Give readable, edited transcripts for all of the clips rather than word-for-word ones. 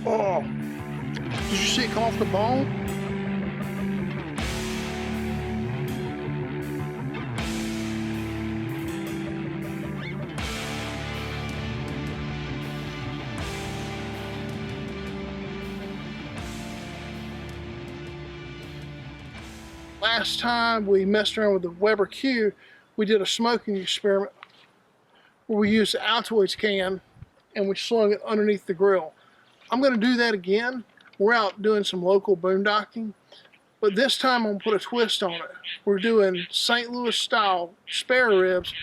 Oh, did you see it come off the bone? Last time we messed around with the Weber Q, we did a smoking experiment where we used the Altoids can and we slung it underneath the grill. I'm going to do that again. We're out doing some local boondocking, but this time I'm going to put a twist on it. We're doing St. Louis style spare ribs,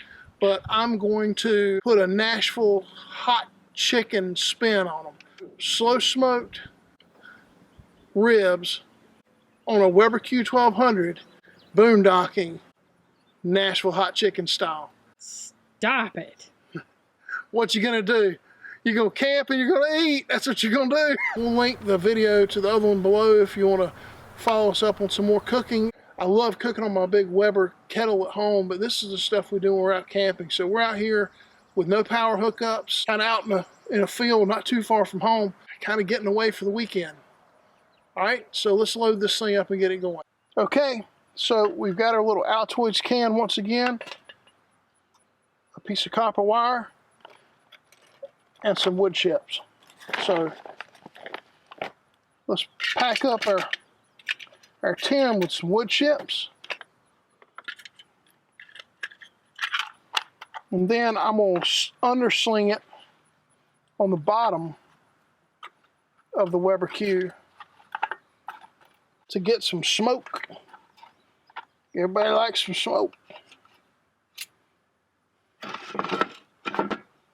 but I'm going to put a Nashville hot chicken spin on them. Slow smoked ribs on a Weber Q1200 boondocking Nashville hot chicken style. Stop it. What you gonna do? You're gonna camp and you're gonna eat. That's what you're gonna do. We'll link the video to the other one below if you wanna follow us up on some more cooking. I love cooking on my big Weber kettle at home, but this is the stuff we do when we're out camping. So we're out here with no power hookups, kind of out in a field not too far from home, kind of getting away for the weekend. All right, so let's load this thing up and get it going. Okay, so we've got our little Altoids can once again, a piece of copper wire, and some wood chips. So let's pack up our tin with some wood chips. And then I'm going to undersling it on the bottom of the Weber Q to get some smoke. Everybody likes some smoke.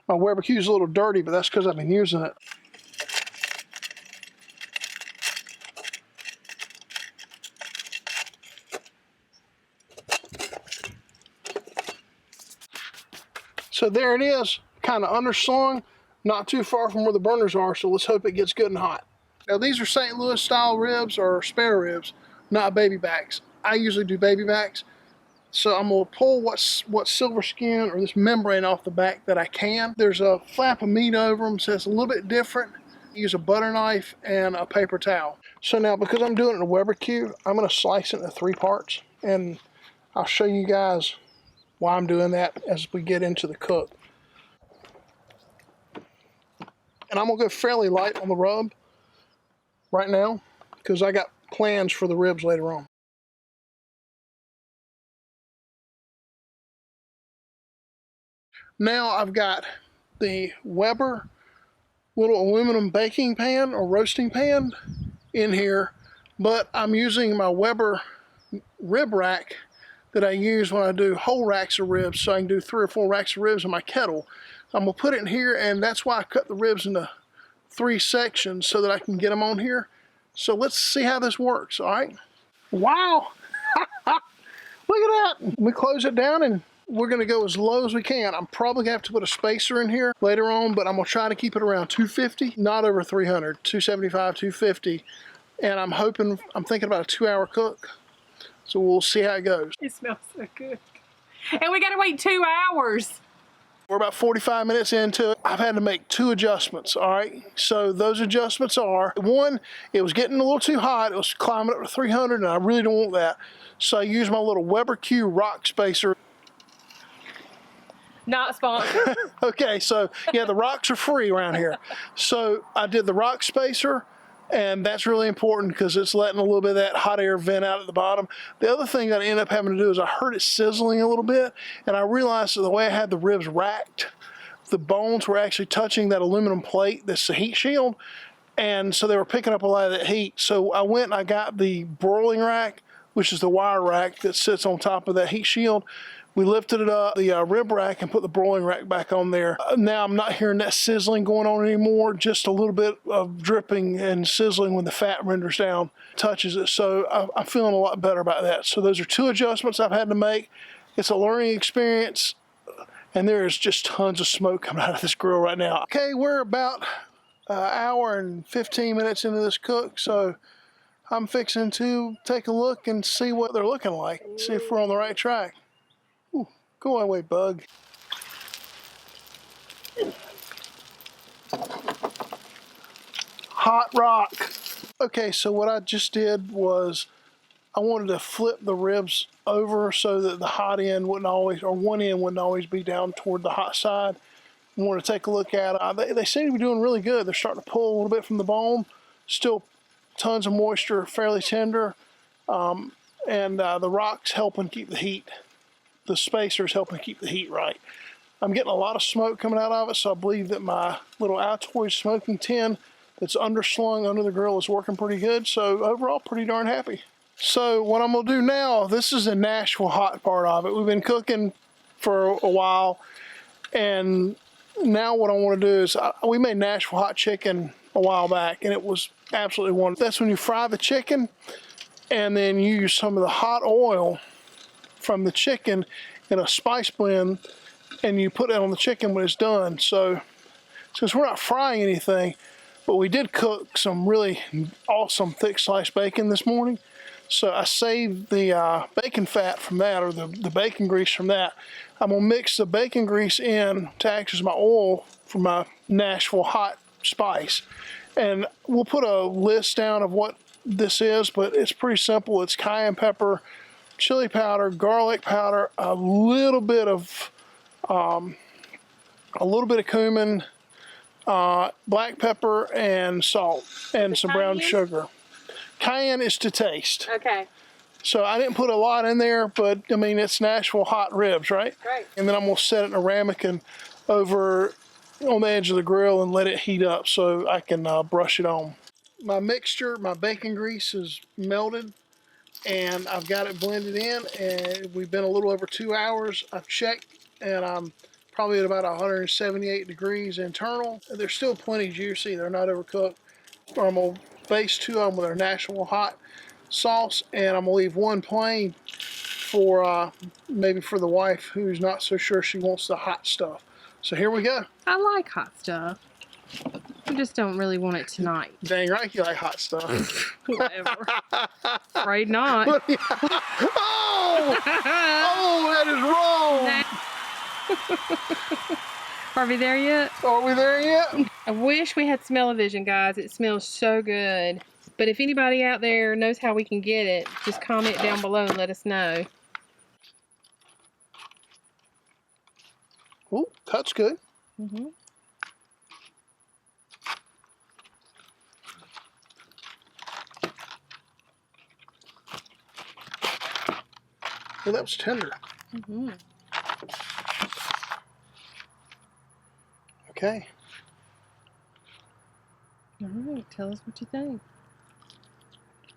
My Weber Q is a little dirty, but that's because I've been using it. So there it is, kind of underslung, not too far from where the burners are, so let's hope it gets good and hot. Now these are St. Louis style ribs or spare ribs, not baby backs. I usually do baby backs. So I'm gonna pull what silver skin or this membrane off the back that I can. There's a flap of meat over them, so it's a little bit different. Use a butter knife and a paper towel. So now because I'm doing it in a Weber Q, I'm gonna slice it into 3 parts, and I'll show you guys why I'm doing that as we get into the cook. And I'm gonna go fairly light on the rub right now because I got plans for the ribs later on. Now I've got the Weber little aluminum baking pan or roasting pan in here, but I'm using my Weber rib rack that I use when I do whole racks of ribs, so I can do 3 or 4 racks of ribs in my kettle. I'm gonna put it in here, and that's why I cut the ribs into 3 sections so that I can get them on here. So let's see how this works, all right? Wow, look at that. Let me close it down and we're gonna go as low as we can. I'm probably gonna have to put a spacer in here later on, but I'm gonna try to keep it around 250, not over 300, 275, 250. And I'm thinking about a 2-hour cook. So we'll see how it goes. It smells so good. And we gotta wait 2 hours. We're about 45 minutes into it. I've had to make 2 adjustments, all right? So those adjustments are, 1, it was getting a little too hot. It was climbing up to 300, and I really don't want that. So I used my little Weber Q rock spacer. Not sponsored. Okay, so yeah, the rocks are free around here. So I did the rock spacer, and that's really important because it's letting a little bit of that hot air vent out at the bottom. The other thing that I ended up having to do is I heard it sizzling a little bit, and I realized that the way I had the ribs racked, the bones were actually touching that aluminum plate that's the heat shield, and so they were picking up a lot of that heat. So I went and I got the broiling rack, which is the wire rack that sits on top of that heat shield. We lifted it up, the rib rack, and put the broiling rack back on there. Now I'm not hearing that sizzling going on anymore, just a little bit of dripping and sizzling when the fat renders down, touches it. So I'm feeling a lot better about that. So those are 2 adjustments I've had to make. It's a learning experience, and there is just tons of smoke coming out of this grill right now. Okay, we're about an hour and 15 minutes into this cook, so I'm fixing to take a look and see what they're looking like, see if we're on the right track. Ooh, go away, bug. hot rock. Okay, so what I just did was I wanted to flip the ribs over so that the hot end wouldn't always, or one end wouldn't always be down toward the hot side. I want to take a look at it. They seem to be doing really good. They're starting to pull a little bit from the bone. Still tons of moisture, fairly tender. And the rock's helping keep the heat. The spacer's helping keep the heat right. I'm getting a lot of smoke coming out of it, so I believe that my little Altoid smoking tin that's underslung under the grill is working pretty good. So overall, pretty darn happy. So what I'm gonna do now, this is the Nashville hot part of it. We've been cooking for a while, and now what I want to do is, we made Nashville hot chicken a while back, and it was absolutely wonderful. That's when you fry the chicken, and then you use some of the hot oil from the chicken in a spice blend, and you put that on the chicken when it's done. So since we're not frying anything, but we did cook some really awesome thick sliced bacon this morning. So I saved the bacon fat from that, or the bacon grease from that. I'm gonna mix the bacon grease in to act as my oil for my Nashville hot spice. And we'll put a list down of what this is, but it's pretty simple. It's cayenne pepper, chili powder, garlic powder, a little bit of cumin, black pepper, and salt, and some brown sugar. Cayenne is to taste. Okay. So I didn't put a lot in there, but I mean, it's Nashville hot ribs, right? Right. And then I'm gonna set it in a ramekin over on the edge of the grill and let it heat up so I can brush it on. My mixture, my bacon grease is melted, and I've got it blended in, and we've been a little over 2 hours. I've checked, and I'm probably at about 178 degrees internal. They're still plenty juicy. They're not overcooked. I'm gonna baste 2 of them with our Nashville hot sauce, and I'm gonna leave one plain for maybe for the wife who's not so sure she wants the hot stuff. So here we go. I like hot stuff. I just don't really want it tonight. Dang right you like hot stuff. Whatever. Afraid not. Oh! Oh, that is wrong! Are we there yet? Are we there yet? I wish we had smell-o-vision, guys. It smells so good. But if anybody out there knows how we can get it, just comment down below and let us know. Ooh, that's good. Mm-hmm. Well, that was tender. Mm-hmm. Okay. All right, tell us what you think.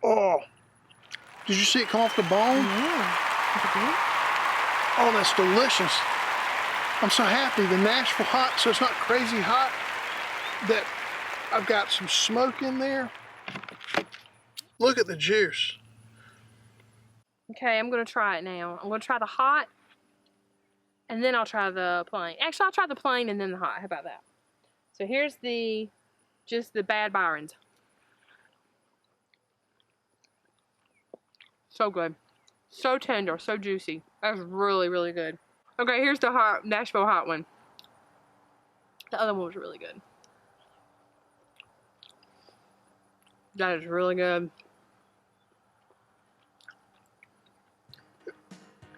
Oh, did you see it come off the bone? Yeah. Oh, that's delicious. I'm so happy. The Nashville hot, so it's not crazy hot, that I've got some smoke in there. Look at the juice. Okay, I'm gonna try it now. I'm gonna try the hot, and then I'll try the plain. Actually, I'll try the plain and then the hot. How about that? So here's just the Bad Byrons. So good. So tender, so juicy. That's really, really good. Okay, here's the hot Nashville hot one. The other one was really good. That is really good.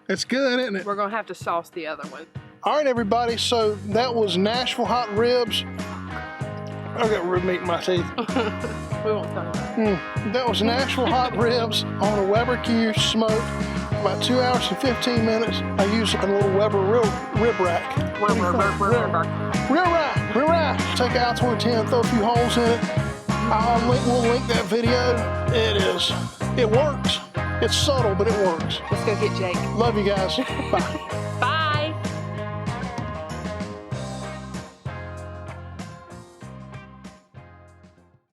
It's good, isn't it? We're gonna have to sauce the other one. All right, everybody, so that was Nashville hot ribs. I got rib meat in my teeth. We won't stop. That was Nashville hot ribs on a Weber Q smoke. About 2 hours and 15 minutes. I used a little Weber rib rack. Rear rack. Take an Altoid tin, throw a few holes in it. We'll link that video. It works. It's subtle, but it works. Let's go get Jake. Love you guys. Bye.